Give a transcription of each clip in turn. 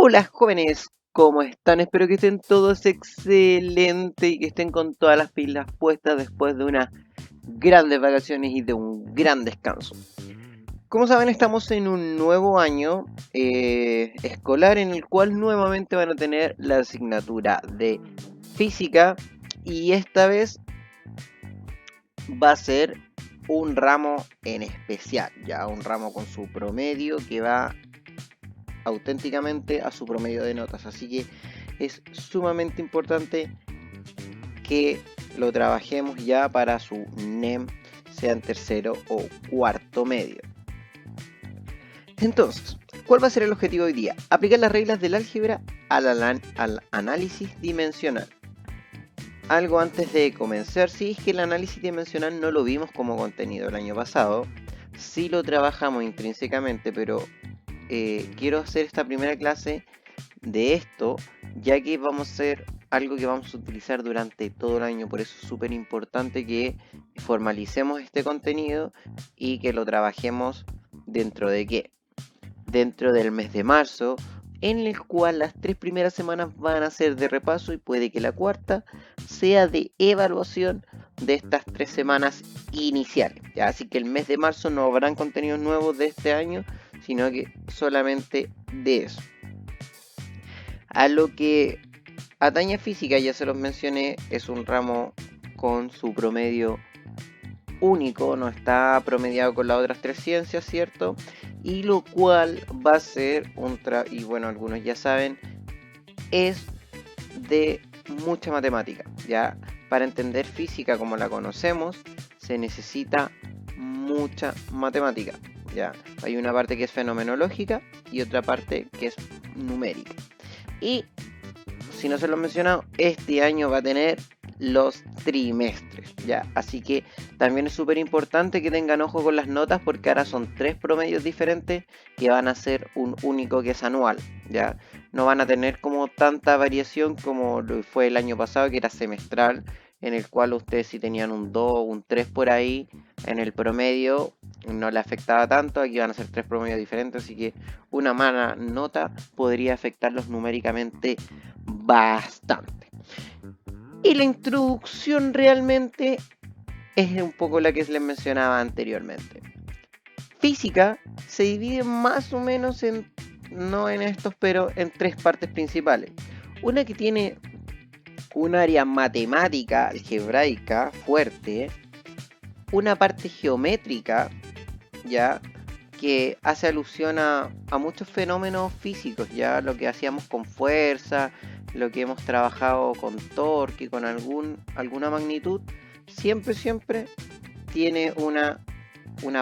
Hola jóvenes, ¿cómo están? Espero que estén todos excelentes y que estén con todas las pilas puestas después de unas grandes vacaciones y de un gran descanso. Como saben, estamos en un nuevo año escolar en el cual nuevamente van a tener la asignatura de física y esta vez va a ser un ramo en especial, ya un ramo con su promedio que va auténticamente a su promedio de notas. Así que es sumamente importante que lo trabajemos ya para su NEM, sea en tercero o cuarto medio. Entonces, ¿cuál va a ser el objetivo hoy día? Aplicar las reglas del álgebra al análisis dimensional. Algo antes de comenzar, sí, es que el análisis dimensional no lo vimos como contenido el año pasado. Sí lo trabajamos intrínsecamente, pero quiero hacer esta primera clase de esto, ya que vamos a hacer algo que vamos a utilizar durante todo el año. Por eso es súper importante que formalicemos este contenido y que lo trabajemos dentro de qué? Dentro del mes de marzo, en el cual las 3 primeras semanas van a ser de repaso y puede que la cuarta sea de evaluación de estas 3 semanas iniciales. ¿Ya? Así que el mes de marzo no habrán contenidos nuevos de este año, sino que solamente de eso. A lo que atañe a física, ya se los mencioné, es un ramo con su promedio único, no está promediado con las otras 3 ciencias, ¿cierto? Y lo cual va a ser y bueno, algunos ya saben, es de mucha matemática, ¿ya? Para entender física como la conocemos, se necesita mucha matemática, ¿ya? Hay una parte que es fenomenológica y otra parte que es numérica. Y si no se lo he mencionado, este año va a tener los trimestres, ¿ya? Así que también es súper importante que tengan ojo con las notas porque ahora son 3 promedios diferentes que van a ser un único que es anual, ¿ya? No van a tener como tanta variación como lo fue el año pasado que era semestral, en el cual ustedes si tenían un 2 un 3 por ahí en el promedio no le afectaba tanto. Aquí van a ser 3 promedios diferentes, así que una mala nota podría afectarlos numéricamente bastante. Y la introducción realmente es un poco la que les mencionaba anteriormente. Física se divide más o menos en, no en estos, pero en 3 partes principales. Una que tiene un área matemática, algebraica, fuerte. Una parte geométrica, ya, que hace alusión a muchos fenómenos físicos, ya lo que hacíamos con fuerza, lo que hemos trabajado con torque, con alguna magnitud, siempre tiene una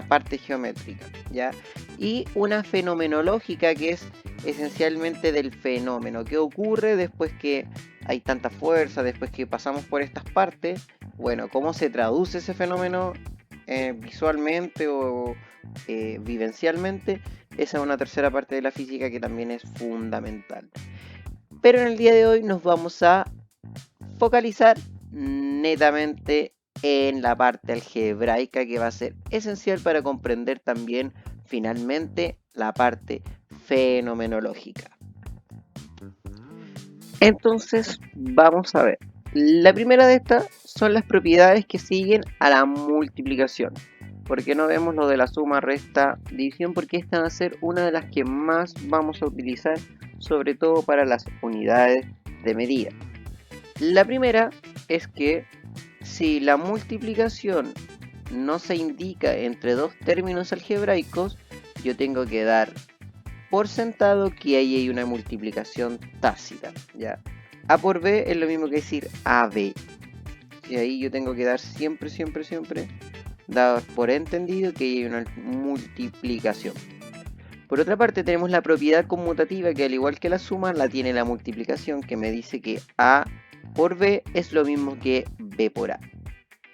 parte geométrica, ¿ya? Y una fenomenológica que es esencialmente del fenómeno, que ocurre después que hay tanta fuerza, después que pasamos por estas partes, bueno, cómo se traduce ese fenómeno visualmente o vivencialmente. Esa es una tercera parte de la física que también es fundamental. Pero en el día de hoy nos vamos a focalizar netamente en la parte algebraica, que va a ser esencial para comprender también finalmente la parte fenomenológica. Entonces vamos a ver. La primera de estas son las propiedades que siguen a la multiplicación. ¿Por qué no vemos lo de la suma, resta, división? Porque esta va a ser una de las que más vamos a utilizar, sobre todo para las unidades de medida. La primera es que si la multiplicación no se indica entre dos términos algebraicos, yo tengo que dar por sentado que ahí hay una multiplicación tácita, ¿ya? A por B es lo mismo que decir AB. Y ahí yo tengo que dar siempre dar por entendido que hay una multiplicación. Por otra parte tenemos la propiedad conmutativa que al igual que la suma la tiene la multiplicación, que me dice que A por B es lo mismo que B por A.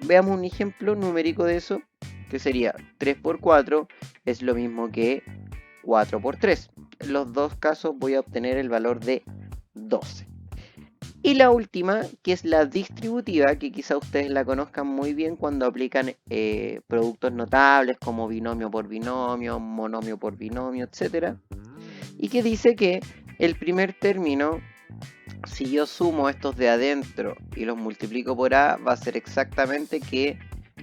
Veamos un ejemplo numérico de eso, que sería 3 por 4 es lo mismo que 4 por 3. En los dos casos voy a obtener el valor de 12. Y la última, que es la distributiva, que quizá ustedes la conozcan muy bien cuando aplican productos notables como binomio por binomio, monomio por binomio, etc. Y que dice que El primer término, si yo sumo estos de adentro y los multiplico por A, va a ser exactamente que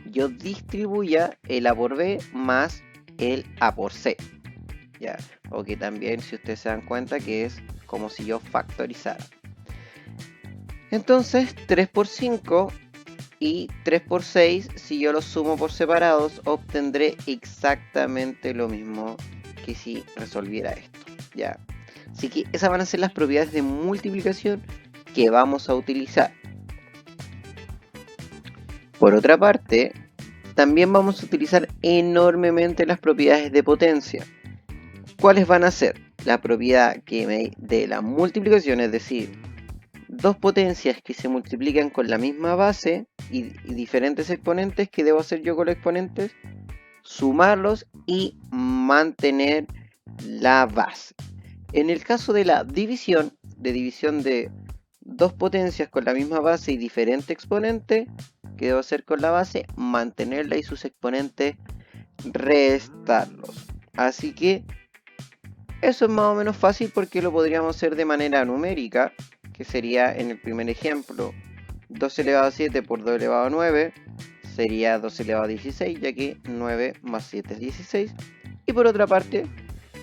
yo distribuya el A por B más el A por C. ¿Ya? O que también, si ustedes se dan cuenta, que es como si yo factorizara. Entonces, 3 por 5 y 3 por 6, si yo los sumo por separados, obtendré exactamente lo mismo que si resolviera esto. ¿Ya? Así que esas van a ser las propiedades de multiplicación que vamos a utilizar. Por otra parte, también vamos a utilizar enormemente las propiedades de potencia. ¿Cuáles van a ser? La propiedad de la multiplicación, es decir, dos potencias que se multiplican con la misma base y diferentes exponentes, que debo hacer yo con los exponentes, sumarlos y mantener la base. En el caso de la división de dos potencias con la misma base y diferente exponente, que debo hacer con la base, mantenerla y sus exponentes restarlos. Así que eso es más o menos fácil porque lo podríamos hacer de manera numérica, que sería en el primer ejemplo 2 elevado a 7 por 2 elevado a 9 sería 2 elevado a 16, ya que 9 más 7 es 16. Y por otra parte,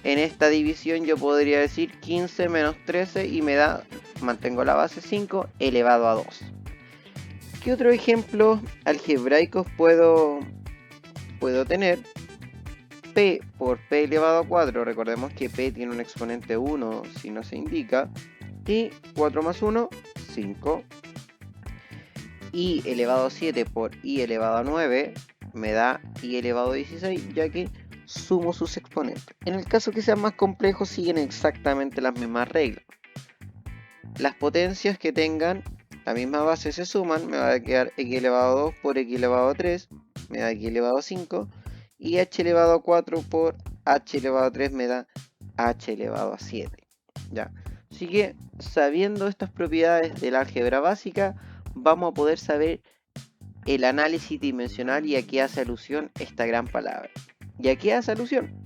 en esta división yo podría decir 15 menos 13 y me da, mantengo la base 5 elevado a 2. ¿Qué otro ejemplo algebraicos puedo tener? P por P elevado a 4, recordemos que P tiene un exponente 1 si no se indica, y 4 más 1, 5. I elevado a 7 por I elevado a 9 me da I elevado a 16, ya que sumo sus exponentes. En el caso que sean más complejos, siguen exactamente las mismas reglas. Las potencias que tengan la misma base se suman, me va a quedar x elevado a 2 por x elevado a 3, me da x elevado a 5, y h elevado a 4 por h elevado a 3 me da h elevado a 7. ¿Ya? Así que, sabiendo estas propiedades del álgebra básica, vamos a poder saber el análisis dimensional y a qué hace alusión esta gran palabra. ¿Y a qué hace alusión?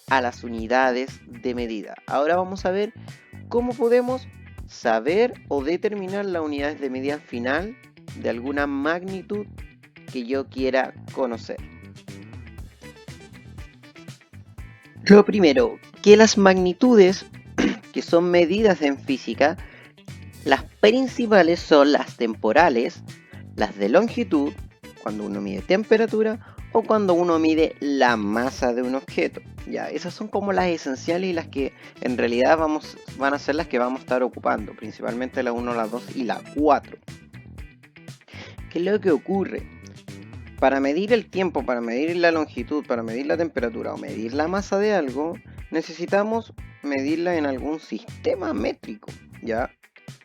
A las unidades de medida. Ahora vamos a ver cómo podemos saber o determinar las unidades de medida final de alguna magnitud que yo quiera conocer. Lo primero, que las magnitudes que son medidas en física, las principales son las temporales, las de longitud, cuando uno mide temperatura, o cuando uno mide la masa de un objeto. Ya, esas son como las esenciales y las que en realidad van a ser las que vamos a estar ocupando, principalmente la 1, la 2 y la 4. ¿Qué es lo que ocurre? Para medir el tiempo, para medir la longitud, para medir la temperatura o medir la masa de algo, necesitamos medirla en algún sistema métrico, ¿ya?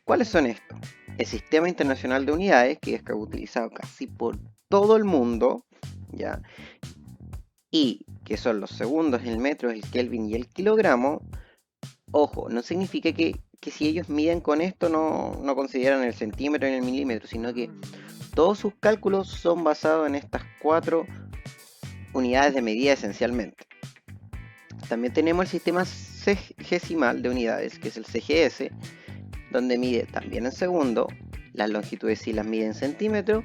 ¿Cuáles son estos? El Sistema Internacional de Unidades, que es utilizado casi por todo el mundo, ¿ya? Y que son los segundos, el metro, el Kelvin y el kilogramo. Ojo, no significa que si ellos miden con esto no consideran el centímetro ni el milímetro, sino que todos sus cálculos son basados en estas 4 unidades de medida esencialmente. También tenemos el sistema sexagesimal de unidades, que es el CGS, donde mide también en segundo, las longitudes sí las mide en centímetros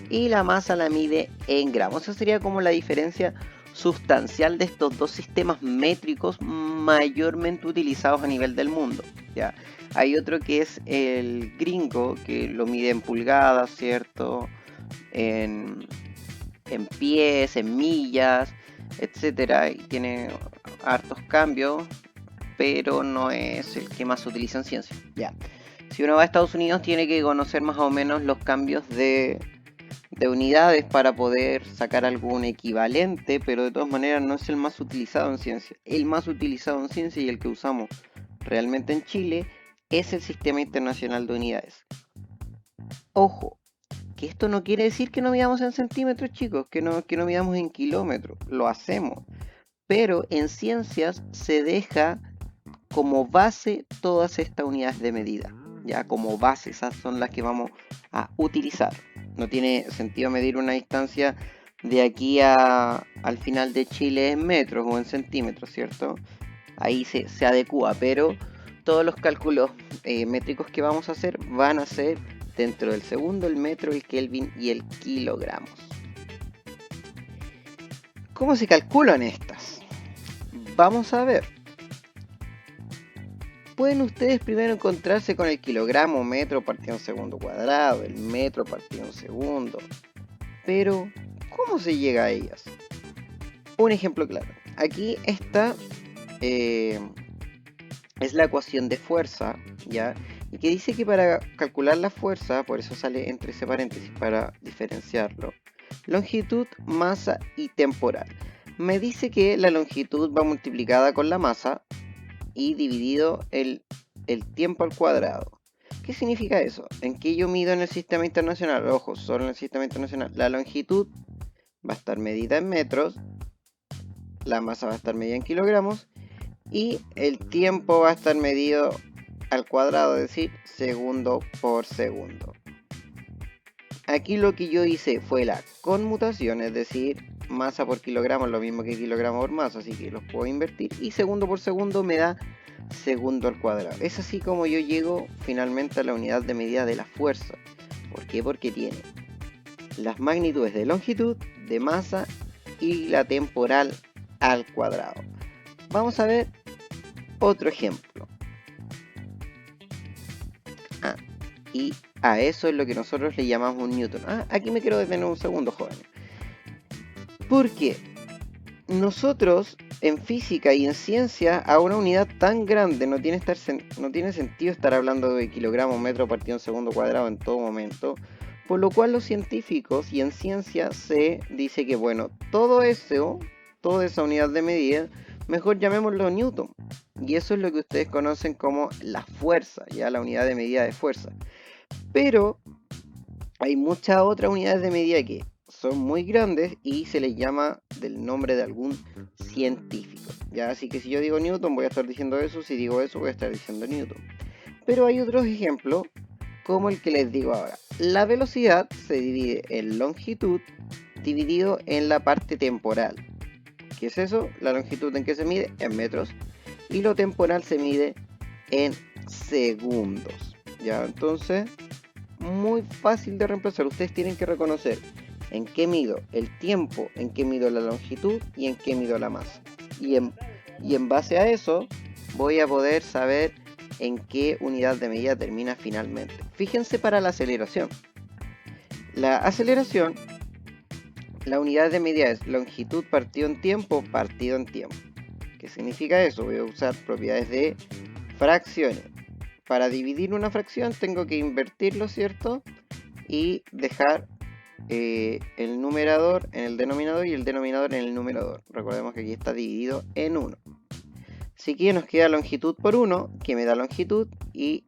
y la masa la mide en gramos. Esa sería como la diferencia sustancial de estos dos sistemas métricos mayormente utilizados a nivel del mundo, ¿ya? Hay otro que es el gringo, que lo mide en pulgadas, ¿cierto? En pies, en millas, etcétera, y tiene hartos cambios, pero no es el que más se utiliza en ciencia. Ya. Si uno va a Estados Unidos, tiene que conocer más o menos los cambios de unidades para poder sacar algún equivalente, pero de todas maneras no es el más utilizado en ciencia. El más utilizado en ciencia y el que usamos realmente en Chile es el Sistema Internacional de Unidades. Ojo, que esto no quiere decir que no midamos en centímetros, chicos, que no midamos en kilómetros, lo hacemos. Pero en ciencias se deja como base todas estas unidades de medida. Ya como base, esas son las que vamos a utilizar. No tiene sentido medir una distancia de aquí al final de Chile en metros o en centímetros, ¿cierto? Ahí se adecua, pero todos los cálculos métricos que vamos a hacer van a ser dentro del segundo, el metro, el Kelvin y el kilogramos. ¿Cómo se calculan estas? Vamos a ver. Pueden ustedes primero encontrarse con el kilogramo, metro partido en segundo cuadrado, el metro partido en segundo. Pero, ¿cómo se llega a ellas? Un ejemplo claro. Aquí está, es la ecuación de fuerza, ¿ya? Y que dice que para calcular la fuerza, por eso sale entre ese paréntesis para diferenciarlo, longitud, masa y temporal. Me dice que la longitud va multiplicada con la masa y dividido el tiempo al cuadrado. ¿Qué significa eso? ¿En qué yo mido en el sistema internacional? Ojo, solo en el sistema internacional. La longitud va a estar medida en metros, la masa va a estar medida en kilogramos y el tiempo va a estar medido al cuadrado, es decir, segundo por segundo. Aquí lo que yo hice fue la conmutación, es decir, masa por kilogramo es lo mismo que kilogramo por masa, así que los puedo invertir y segundo por segundo me da segundo al cuadrado. Es así como yo llego finalmente a la unidad de medida de la fuerza. ¿Por qué? Porque tiene las magnitudes de longitud, de masa y la temporal al cuadrado. Vamos a ver otro ejemplo. Y a eso es lo que nosotros le llamamos un newton. Aquí me quiero detener un segundo, jóvenes. Porque nosotros en física y en ciencia a una unidad tan grande no tiene sentido estar hablando de kilogramo, metro partido en segundo cuadrado en todo momento. Por lo cual los científicos y en ciencia se dice que bueno, todo eso, toda esa unidad de medida, mejor llamémoslo newton. Y eso es lo que ustedes conocen como la fuerza, ya la unidad de medida de fuerza. Pero hay muchas otras unidades de medida que son muy grandes y se les llama del nombre de algún científico, ¿ya? Así que si yo digo newton voy a estar diciendo eso, si digo eso voy a estar diciendo newton. Pero hay otros ejemplos como el que les digo ahora. La velocidad se divide en longitud dividido en la parte temporal. ¿Qué es eso? La longitud en que se mide en metros y lo temporal se mide en segundos. Ya, entonces, muy fácil de reemplazar. Ustedes tienen que reconocer en qué mido el tiempo, en qué mido la longitud y en qué mido la masa. Y en base a eso, voy a poder saber en qué unidad de medida termina finalmente. Fíjense para la aceleración. La aceleración, la unidad de medida es longitud partido en tiempo, partido en tiempo. ¿Qué significa eso? Voy a usar propiedades de fracciones. Para dividir una fracción tengo que invertirlo, ¿cierto? Y dejar el numerador en el denominador y el denominador en el numerador. Recordemos que aquí está dividido en 1. Así que nos queda longitud por 1, que me da longitud, y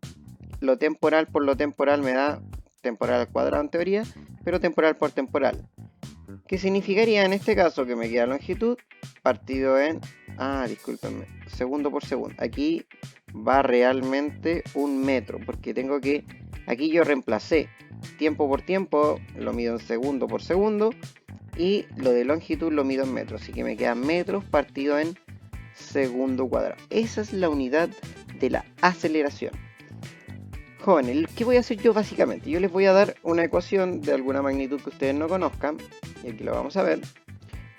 lo temporal por lo temporal me da temporal al cuadrado en teoría, pero temporal por temporal. ¿Qué significaría en este caso? Que me queda longitud partido en... discúlpenme, segundo por segundo. Aquí va realmente un metro, porque tengo que... Aquí yo reemplacé tiempo por tiempo, lo mido en segundo por segundo, y lo de longitud lo mido en metros, así que me quedan metros partido en segundo cuadrado. Esa es la unidad de la aceleración. Jóvenes, ¿qué voy a hacer yo básicamente? Yo les voy a dar una ecuación de alguna magnitud que ustedes no conozcan, y aquí lo vamos a ver.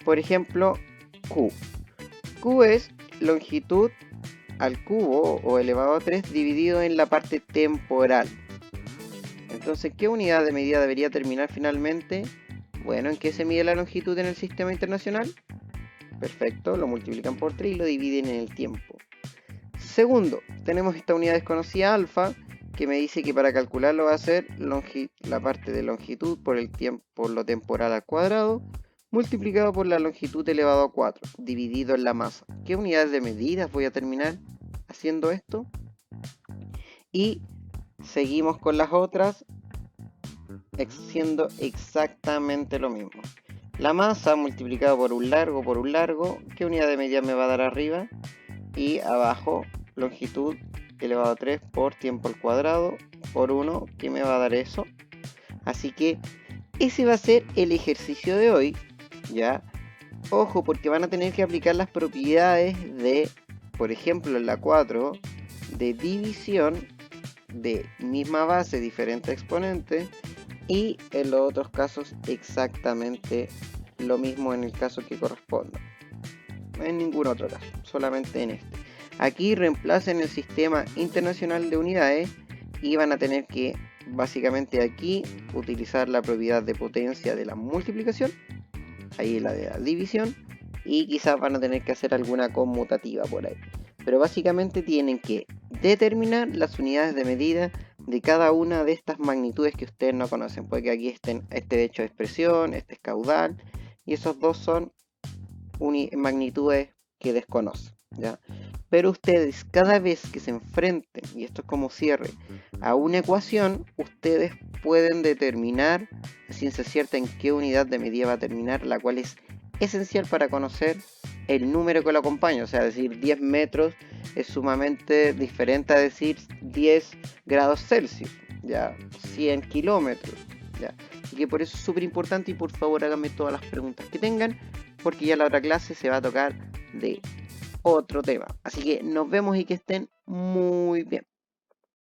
Por ejemplo, Q. Q es longitud al cubo o elevado a 3 dividido en la parte temporal. Entonces, ¿qué unidad de medida debería terminar finalmente? Bueno, ¿en qué se mide la longitud en el sistema internacional? Perfecto, lo multiplican por 3 y lo dividen en el tiempo. Segundo, tenemos esta unidad desconocida alfa, que me dice que para calcularlo va a ser la parte de longitud por el tiempo, por lo temporal al cuadrado, multiplicado por la longitud elevado a 4, dividido en la masa. ¿Qué unidades de medidas voy a terminar haciendo esto? Y seguimos con las otras, siendo exactamente lo mismo. La masa multiplicado por un largo, ¿qué unidad de medida me va a dar arriba? Y abajo, longitud elevado a 3 por tiempo al cuadrado por 1, ¿qué me va a dar eso? Así que ese va a ser el ejercicio de hoy, ¿ya? Ojo, porque van a tener que aplicar las propiedades de, por ejemplo, en la 4, de división de misma base, diferente exponente, y en los otros casos exactamente lo mismo en el caso que corresponda. En ningún otro caso, solamente en este. Aquí reemplacen el sistema internacional de unidades y van a tener que básicamente aquí utilizar la propiedad de potencia de la multiplicación, ahí la de la división, y quizás van a tener que hacer alguna conmutativa por ahí. Pero básicamente tienen que determinar las unidades de medida de cada una de estas magnitudes que ustedes no conocen. Puede que aquí estén, este de hecho es presión, este es caudal, y esos dos son magnitudes que desconocen, ¿ya? Pero ustedes cada vez que se enfrenten, y esto es como cierre, a una ecuación, ustedes pueden determinar a ciencia cierta en qué unidad de medida va a terminar, la cual es esencial para conocer el número que lo acompaña. O sea, decir 10 metros es sumamente diferente a decir 10 grados Celsius, ya 100 kilómetros, ya. Así que por eso es súper importante, y por favor háganme todas las preguntas que tengan, porque ya la otra clase se va a tocar de otro tema. Así que nos vemos y que estén muy bien.